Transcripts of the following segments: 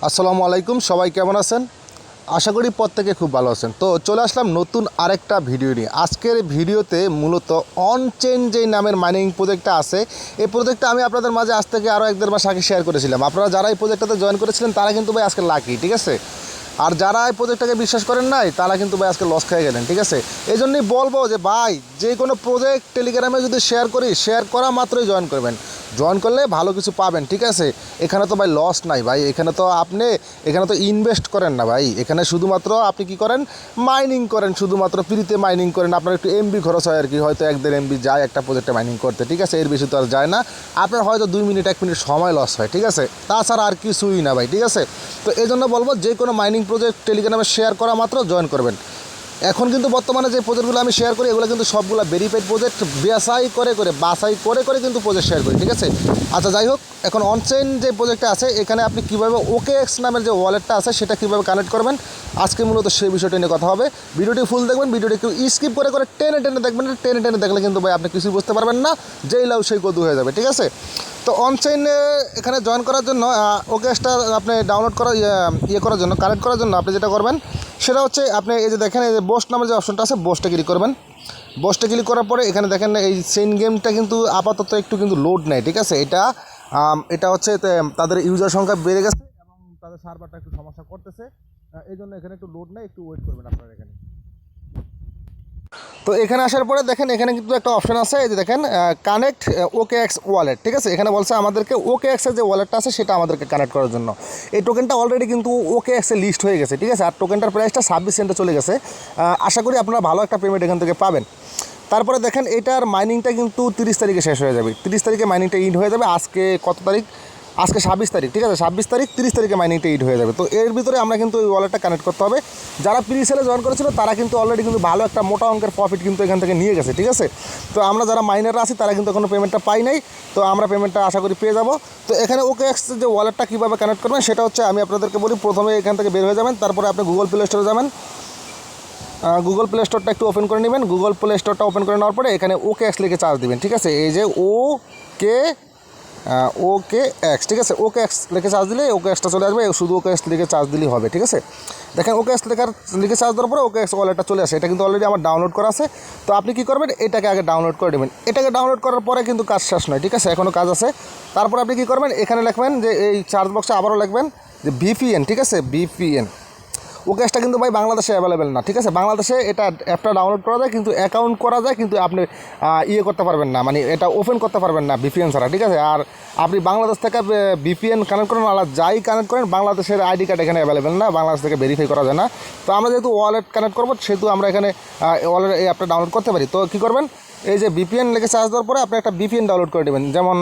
আসসালামু আলাইকুম, সবাই কেমন আছেন? আশা করি প্রত্যেকে খুব ভালো আছেন। তো চলে আসলাম নতুন আরেকটা ভিডিও নিয়ে। আজকের ভিডিওতে মূলত অনচেইন যেই নামের মাইনিং প্রজেক্টটা আছে, এই প্রজেক্টটা আমি আপনাদের মাঝে আজ থেকে আরও 1-1.5 মাস আগে শেয়ার করেছিলাম। আপনারা যারা এই প্রজেক্টটাতে জয়েন করেছিলেন তারা কিন্তু ভাই আজকে লাকি, ঠিক আছে? আর যারা এই প্রজেক্টটাকে বিশ্বাস করেন নাই তারা কিন্তু ভাই আজকে লস খেয়ে গেলেন, ঠিক আছে? এই জন্যই বলবো যে ভাই, যে কোনো প্রজেক্ট টেলিগ্রামে যদি শেয়ার করি, শেয়ার করা মাত্রই জয়েন করবেন। জয়েন করলে ভালো কিছু পাবেন, ঠিক আছে? এখানে তো ভাই লস নাই ভাই, এখানে তো ইনভেস্ট করেন না ভাই, এখানে শুধুমাত্র আপনি কি করেন, মাইনিং করেন, শুধুমাত্র ফ্রিতে মাইনিং করেন। আপনার একটু এমবি খরচ হয় আর কি, হয়তো 1-1.5 এমবি যায় একটা প্রজেক্টে মাইনিং করতে, ঠিক আছে? এর বেশি তো আর যায় না। আপনার হয়তো 2 মিনিট 1 মিনিট সময় লস হয়, ঠিক আছে? তাছাড়া আর কিছুই না ভাই, ঠিক আছে? তো এই জন্য বলবো, যে কোনো মাইনিং প্রজেক্ট টেলিগ্রামে শেয়ার করা মাত্র জয়েন করবেন। এখন কিন্তু বর্তমানে যে প্রজেক্টগুলো আমি শেয়ার করি, এগুলো কিন্তু সবগুলো ভেরিফাইড প্রজেক্ট, বাছাই করে কিন্তু প্রজেক্ট শেয়ার করি, ঠিক আছে? আচ্ছা, যাই হোক, এখন অনচেইন যে প্রজেক্টটা আছে, এখানে আপনি কীভাবে OKX নামের যে ওয়ালেটটা আছে সেটা কীভাবে কানেক্ট করবেন, আজকে মূলত সেই বিষয়টা নিয়ে কথা হবে। ভিডিওটি ফুল দেখবেন, ভিডিওটি একটু স্কিপ করে টেনে দেখবেন। টেনে দেখলে কিন্তু ভাই আপনি কিছুই বুঝতে পারবেন না, যেই লাউ সেই কদু হয়ে যাবে, ঠিক আছে? তো অনচেইনে এখানে জয়েন করার জন্য OKXটা আপনি ডাউনলোড করার জন্য, কানেক্ট করার জন্য আপনি যেটা করবেন সেটা হচ্ছে, আপনি এই যে দেখেন, এই যে বোস্ট নামের যে অপশনটা আছে, বোস্টে ক্লিক করবেন। বোস্টে ক্লিক করার পরে এখানে দেখেন এই চেইন গেমটা কিন্তু আপাতত একটু কিন্তু লোড নেয়, ঠিক আছে? এটা হচ্ছে তাদের ইউজার সংখ্যা বেড়ে গেছে এবং তাদের সার্ভারটা একটু সমস্যা করতেছে, এই জন্য এখানে একটু লোড নেয়, একটু ওয়েট করবেন আপনারা এখানে। তো এখানে আসার পরে দেখেন, এখানে কিন্তু একটা অপশন আছে, এই যে দেখেন, কানেক্ট OKX ওয়ালেট, ঠিক আছে? এখানে বলছে আমাদেরকে OKX এর যে ওয়ালেটটা আছে সেটা আমাদেরকে কানেক্ট করার জন্য। এই টোকেনটা অলরেডি কিন্তু OKX এ লিস্ট হয়ে গেছে, ঠিক আছে? আর টোকেনটার প্রাইসটা 26 সেন্টে চলে গেছে। আশা করি আপনারা ভালো একটা পেমেন্ট এখান থেকে পাবেন। তারপরে দেখেন, এটার মাইনিংটা কিন্তু 30 তারিখে শেষ হয়ে যাবে। 30 তারিখে মাইনিংটা ইন্ড হয়ে যাবে। আজকে কত তারিখ? আজকে 26 তারিখ, ঠিক আছে? 26 তারিখ, 30 তারিখে মাইনিংটা ইড হয়ে যাবে। তো এর ভিতরে আমরা কিন্তু ওই ওয়ালেটটা কানেক্ট করতে হবে। যারা প্রি সেলে জয়েন করেছিল তারা কিন্তু অলরেডি কিন্তু ভালো একটা মোটা অঙ্কের প্রফিট কিন্তু এখান থেকে নিয়ে গেছে, ঠিক আছে? তো আমরা যারা মাইনাররা আছি তারা কিন্তু এখনো পেমেন্টটা পাই নাই। তো আমরা পেমেন্টটা আশা করি পেয়ে যাব। তো এখানে OKX যে ওয়ালেটটা কীভাবে কানেক্ট করবেন সেটা হচ্ছে, আমি আপনাদেরকে বলি, প্রথমে এখান থেকে বের হয়ে যাবেন, তারপরে আপনি গুগল প্লে স্টোরে যাবেন। গুগল প্লে স্টোরটা একটু ওপেন করে নেবেন। গুগল প্লে স্টোরটা ওপেন করে নেওয়ার পরে এখানে OKX লিখে চার্জ দেবেন, ঠিক আছে? এই যে OKX, ঠিক আছে? OKX লিখে চার্জ দিলে OKXটা চলে আসবে। শুধু OKX লিখে চার্জ দিলেই হবে, ঠিক আছে? দেখেন, OKX লিখে চার্জ দেওয়ার পরে OKX ওয়ালেটটা চলে আসে। এটা কিন্তু অলরেডি আমার ডাউনলোড করা আছে। তো আপনি কী করবেন, এটাকে আগে ডাউনলোড করে নেবেন। এটাকে ডাউনলোড করার পরে কিন্তু কাজ শেষ নয়, ঠিক আছে? এখনও কাজ আছে। তারপর আপনি কী করবেন, এখানে লিখবেন যে এই চার্জ বক্সে আবারও লিখবেন যে VPN, ঠিক আছে? VPN। OKXটা কিন্তু ভাই বাংলাদেশে অ্যাভেলেবেল না, ঠিক আছে? বাংলাদেশে এটা অ্যাপটা ডাউনলোড করা যায়, কিন্তু অ্যাকাউন্ট করা যায়, কিন্তু আপনি করতে পারবেন না, মানে এটা ওপেন করতে পারবেন না VPN ছাড়া, ঠিক আছে? আর আপনি বাংলাদেশ থেকে VPN কানেক্ট করেন, আর যাই কানেক্ট করেন, বাংলাদেশের আইডি কার্ড এখানে অ্যাভেলেবেল না, বাংলাদেশ থেকে ভেরিফাই করা যায় না। তো আমরা যেহেতু ওয়ালেট কানেক্ট করবো, সেহেতু আমরা এখানে ওয়ালেট এই অ্যাপটা ডাউনলোড করতে পারি। তো কী করবেন, এই যে VPN লিখে চার্জ দেওয়ার পরে আপনি একটা VPN ডাউনলোড করে দেবেন। যেমন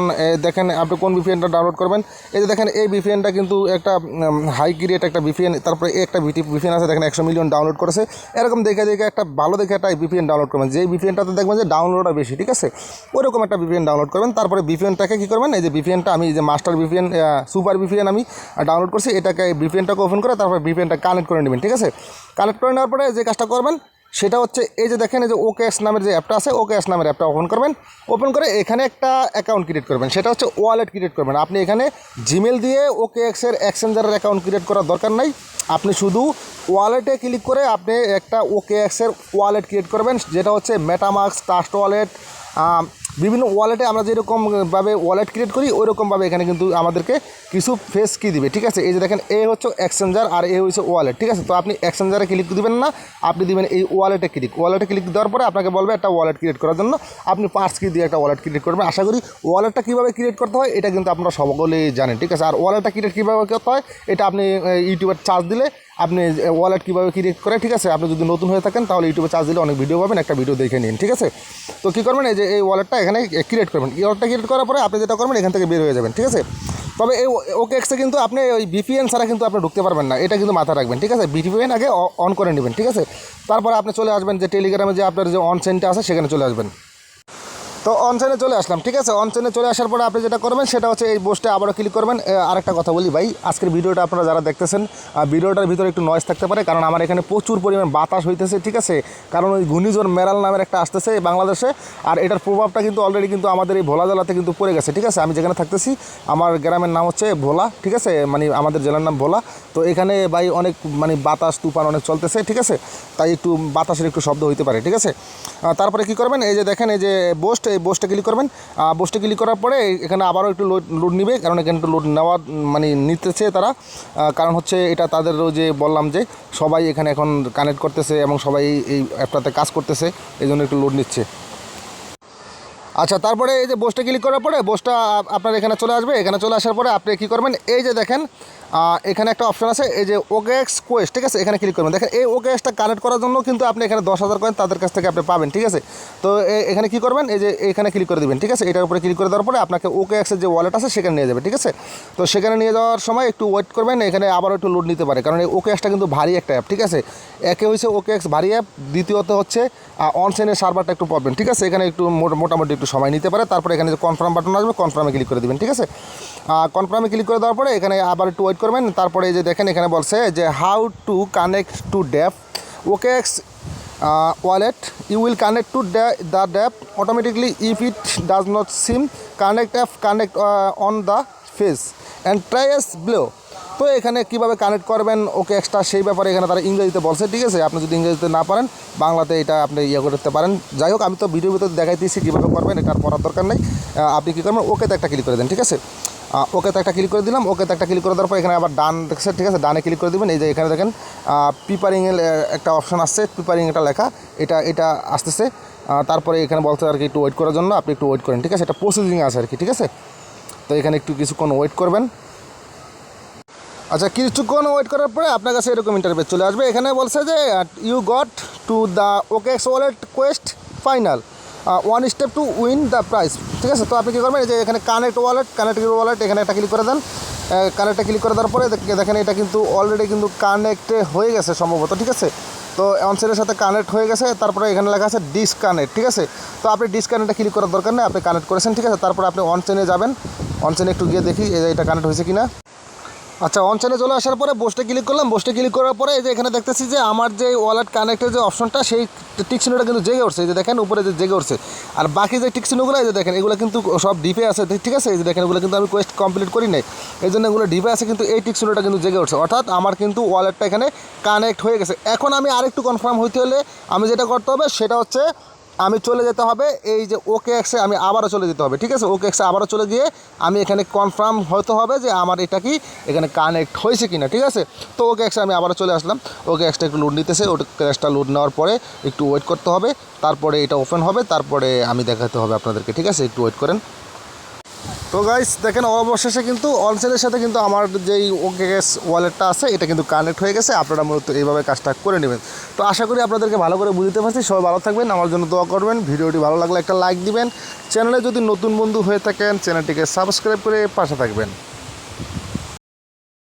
দেখেন, আপনি কোন VPNটা ডাউনলোড করবেন। এই যে দেখেন, এই VPNটা কিন্তু একটা হাই গ্রেড একটা VPN। তারপরে একটা VPN আছে, দেখেন 100 মিলিয়ন ডাউনলোড করেছে। এরকম দেখে একটা ভালো দেখে একটা VPN ডাউনলোড করবেন, যেই VPNটাতে দেখবেন যে ডাউনলোডটা বেশি, ঠিক আছে? ওইরকম একটা VPN ডাউনলোড করবেন। তারপরে VPNটাকে কী করবেন, এই যে VPNটা আমি, এই যে মাস্টার VPN, সুপার VPN আমি ডাউনলোড করছি, এটাকে VPNটাকে ওপেন করে তারপরে VPNটা কানেক্ট করে নেবেন, ঠিক আছে? কানেক্ট করে নেওয়ার পরে যে কাজটা করবেন সেটা হচ্ছে, এই যে দেখেন, এই যে OKX নামের যে অ্যাপটা আছে, OKX নামের অ্যাপটা ওপেন করবেন। ওপেন করে এখানে একটা অ্যাকাউন্ট ক্রিয়েট করবেন, সেটা হচ্ছে ওয়ালেট ক্রিয়েট করবেন। আপনি এখানে জিমেল দিয়ে OKX এর এক্সচেঞ্জারের অ্যাকাউন্ট ক্রিয়েট করার দরকার নাই। আপনি শুধু ওয়ালেটে ক্লিক করে আপনি একটা OKX এর ওয়ালেট ক্রিয়েট করবেন, যেটা হচ্ছে মেটামাস্ক, ট্রাস্ট ওয়ালেট, বিভিন্ন ওয়ালেটে আমরা যেরকমভাবে ওয়ালেট ক্রিয়েট করি ওইরকমভাবে এখানে কিন্তু আমাদেরকে কিছু ফেস কি দিবে, ঠিক আছে? এই যে দেখেন, এ হচ্ছে এক্সচেঞ্জার আর এ হচ্ছে ওয়ালেট, ঠিক আছে? তো আপনি এক্সচেঞ্জারে ক্লিক দিবেন না, আপনি দিবেন এই ওয়ালেটে ক্লিক দেওয়ার পরে আপনাকে বলবে একটা ওয়ালেট ক্রিয়েট করার জন্য। আপনি পাঁচ কি দিয়ে একটা ওয়ালেট ক্রিয়েট করবেন। আশা করি ওয়ালেটটা কীভাবে ক্রিয়েট করতে হয় এটা কিন্তু আপনারা সকলেই জানেন, ঠিক আছে? আর ওয়ালেটটা ক্রিয়েট কীভাবে করতে হয় এটা আপনি ইউটিউবে চার্জ দিলে আপনি ওয়ালেট কীভাবে ক্রিয়েট করে, ঠিক আছে? আপনি যদি নতুন হয়ে থাকেন তাহলে ইউটিউবে চার্জ দিলে অনেক ভিডিও পাবেন, একটা ভিডিও দেখে নিন, ঠিক আছে? তো কী করবেন, এই যে এই ওয়ালেটটা এখানে ক্রিয়েট করবেন। এই ওয়ালেটটা ক্রিয়েট করার পরে আপনি যেটা করবেন, এখান থেকে বের হয়ে যাবেন, ঠিক আছে? তবে এই OKXে কিন্তু আপনি ওই VPN ছাড়া কিন্তু আপনি ঢুকতে পারবেন না, এটা কিন্তু মাথায় রাখবেন, ঠিক আছে? VPN আগে অন করে নেবেন, ঠিক আছে? তারপরে আপনি চলে আসবেন যে টেলিগ্রামে যে আপনার যে অনচেইনটা আছে সেখানে চলে আসবেন। তো অনচাইনে চলে আসলাম, ঠিক আছে। অনচাইনে চলে আসার পরে আপনি যেটা করবেন সেটা হচ্ছে এই বোস্টে আবারও ক্লিক করবেন। আরেকটা কথা বলি ভাই, আজকের ভিডিওটা আপনারা যারা দেখতেছেন, ভিডিওটার ভিতরে একটু নয়েজ থাকতে পারে, কারণ আমার এখানে প্রচুর পরিমাণ বাতাস হইতেছে, ঠিক আছে। কারণ ওই ঘূর্ণিঝড় মেরাল নামের একটা আসতেছে বাংলাদেশে, আর এটার প্রভাবটা কিন্তু অলরেডি কিন্তু আমাদের এই ভোলা জেলাতে কিন্তু পড়ে গেছে, ঠিক আছে। আমি যেখানে থাকতেছি, আমার গ্রামের নাম হচ্ছে ভোলা, ঠিক আছে, মানে আমাদের জেলার নাম ভোলা। তো এখানে ভাই অনেক মানে বাতাস তুফান অনেক চলতেছে, ঠিক আছে, তাই একটু বাতাসের একটু শব্দ হইতে পারে, ঠিক আছে। তারপরে কি করবেন, এই যে দেখেন এই যে বোস্ট, এই বোস্টে ক্লিক করবেন। বোস্টে ক্লিক করার পরে এখানে আবারও একটু লোড নিবে, কারণ এখানে একটু লোড নেওয়া মানে নিতেছে তারা, কারণ হচ্ছে এটা তাদের যে বললাম যে সবাই এখানে এখন কানেক্ট করতেছে এবং সবাই এই অ্যাপটাতে কাজ করতেছে, এই জন্য একটু লোড নিচ্ছে। আচ্ছা, তারপরে এই যে বোস্টে ক্লিক করার পরে বোস্টটা আপনার এখানে চলে আসবে। এখানে চলে আসার পরে আপনি কী করবেন, এই যে দেখেন এখানে একটা অপশন আছে, এই যে ওকেএক্স কোয়েস্ট, ঠিক আছে, এখানে ক্লিক করবেন। দেখেন এই ওকেএক্সটা কানেক্ট করার জন্য কিন্তু আপনি এখানে 10,000 কয়েন তাদের কাছ থেকে আপনি পাবেন, ঠিক আছে। তো এখানে কী করবেন, এই যে এখানে ক্লিক করে দেবেন, ঠিক আছে। এটার উপরে ক্লিক করে দেওয়ার পরে আপনাকে ওকেএক্সের যে ওয়ালেট আছে সেখানে নিয়ে যাবে, ঠিক আছে। তো সেখানে নিয়ে যাওয়ার সময় একটু ওয়েট করবেন, এখানে আবারও একটু লোড নিতে পারে, কারণ এই ওকেএক্সটা কিন্তু ভারী একটা অ্যাপ, ঠিক আছে। একে হচ্ছে ওকেএক্স ভারী অ্যাপ, দ্বিতীয়ত হচ্ছে অনচাইনের সার্ভারটা একটু প্রবলেম, ঠিক আছে। এখানে একটু মোটামুটি একটু সময় নিতে পারে। তারপরে এখানে যে কনফার্ম বাটন আসবে, কনফার্মে ক্লিক করে দেবেন, ঠিক আছে। কনফার্মে ক্লিক করে দেওয়ার পরে এখানে আবার একটু ওয়েট করবেন। তারপরে এই যে দেখেন এখানে বলছে যে how to connect to dapp OKX wallet, you will connect to the dapp automatically if it does not seem connect app connect on the face and try as below. তো এখানে কীভাবে কানেক্ট করবেন ওকেএক্সটা সেই ব্যাপারে এখানে তারা ইংরেজিতে বলছে, ঠিক আছে। আপনি যদি ইংরেজিতে না পারেন, বাংলাতে এটা আপনি করতে পারেন। যাই হোক, আমি তো ভিডিওর ভিতরে দেখাই দিয়েছি কীভাবে করবেন, এটা করার দরকার নেই। আপনি কী করবেন, ওকেতে একটা ক্লিক করে দেন, ঠিক আছে। ওকেতে একটা ক্লিক করে দিলাম। ওকেতে একটা ক্লিক করে দেওয়ার পর এখানে আবার ডান দেখছে, ঠিক আছে, ডানে ক্লিক করে দেবেন। এই যে এখানে দেখেন প্রিপারিংয়ের একটা অপশন আসছে, প্রিপারিং এটা লেখা, এটা আসতেছে। তারপরে এখানে বলতে আর কি একটু ওয়েট করার জন্য আপনি একটু ওয়েট করেন, ঠিক আছে। এটা প্রসেসিং আছে আর কি, ঠিক আছে। তো এখানে একটু কিছুক্ষণ ওয়েট করবেন। আচ্ছা, কিছুক্ষণ ওয়েট করার পরে আপনার কাছে এরকম ইন্টারফেস চলে আসবে। এখানে বলছে যে you got to the OKX wallet quest final one step to win the prize, ঠিক আছে। তো আপনি কী করবেন, এই যে এখানে কানেক্ট ওয়ালেট এখানে একটা ক্লিক করে দেন। কানেক্টে ক্লিক করে দেওয়ার পরে দেখেন এটা কিন্তু অলরেডি কিন্তু কানেক্টে হয়ে গেছে সম্ভবত, ঠিক আছে। তো অনচাইনের সাথে কানেক্ট হয়ে গেছে। তারপরে এখানে লেখা আছে ডিসকানেক্ট, ঠিক আছে। তো আপনি ডিসকানেক্টে ক্লিক করার দরকার নেই, আপনি কানেক্ট করেছেন, ঠিক আছে। তারপরে আপনি অনচাইনে যাবেন, অনচাইনে একটু গিয়ে দেখি এটা কানেক্ট হয়েছে কিনা। আচ্ছা, অনচাইনে চলে আসার পরে বোস্টে ক্লিক করলাম। বোস্টে ক্লিক করার পরে এই যে এখানে দেখতেছি যে আমার যে ওয়ালেট কানেক্টের যে অপশনটা সেই টিক চিহ্নটা কিন্তু জেগে উঠছে, এই যে দেখেন উপরে যে জেগে উঠছে। আর বাকি যে টিক চিহ্নগুলো এই যে দেখেন এগুলো কিন্তু সব ডিপে আছে, ঠিক আছে। এই যে দেখেন এগুলো কিন্তু আমি কোয়েস্ট কমপ্লিট করি নাই, এই জন্য এগুলো ডিপে আছে, কিন্তু এই টিক চিহ্নটা কিন্তু জেগে উঠছে, অর্থাৎ আমার কিন্তু ওয়ালেটটা এখানে কানেক্ট হয়ে গেছে। এখন আমি আরেকটু কনফার্ম হইতে হলে আমি যেটা করতে হবে সেটা হচ্ছে আমি চলে যেতে হবে এই যে ওকেএক্সে, আমি আবারও চলে যেতে হবে, ঠিক আছে। ওকেএক্সে আবারও চলে গিয়ে আমি এখানে কনফার্ম হতে হবে যে আমার এটা কি এখানে কানেক্ট হয়েছে কিনা, ঠিক আছে। তো ওকেএক্সে আমি আবারও চলে আসলাম। ওকেএক্সটা একটু লোড নিতেছে, ওকেএক্সটা লোড নেওয়ার পরে একটু ওয়েট করতে হবে, তারপরে এটা ওপেন হবে, তারপরে আমি দেখাতে হবে আপনাদেরকে, ঠিক আছে। একটু ওয়েট করেন। তো গাইস দেখেন অবশেষে কিন্তু অনচাইনের সাথে কিন্তু আমার যেই ওকেএক্স ওয়ালেটটা আছে এটা কিন্তু কানেক্ট হয়ে গেছে। আপনারা মূলত এইভাবে কাজটা করে নেবেন। তো আশা করি আপনাদেরকে ভালো করে বুঝতে পারছি। সবাই ভালো থাকবেন, আমার জন্য দোয়া করবেন। ভিডিওটি ভালো লাগলে একটা লাইক দিবেন। চ্যানেলে যদি নতুন বন্ধু হয়ে থাকেন চ্যানেলটিকে সাবস্ক্রাইব করে পাশে থাকবেন।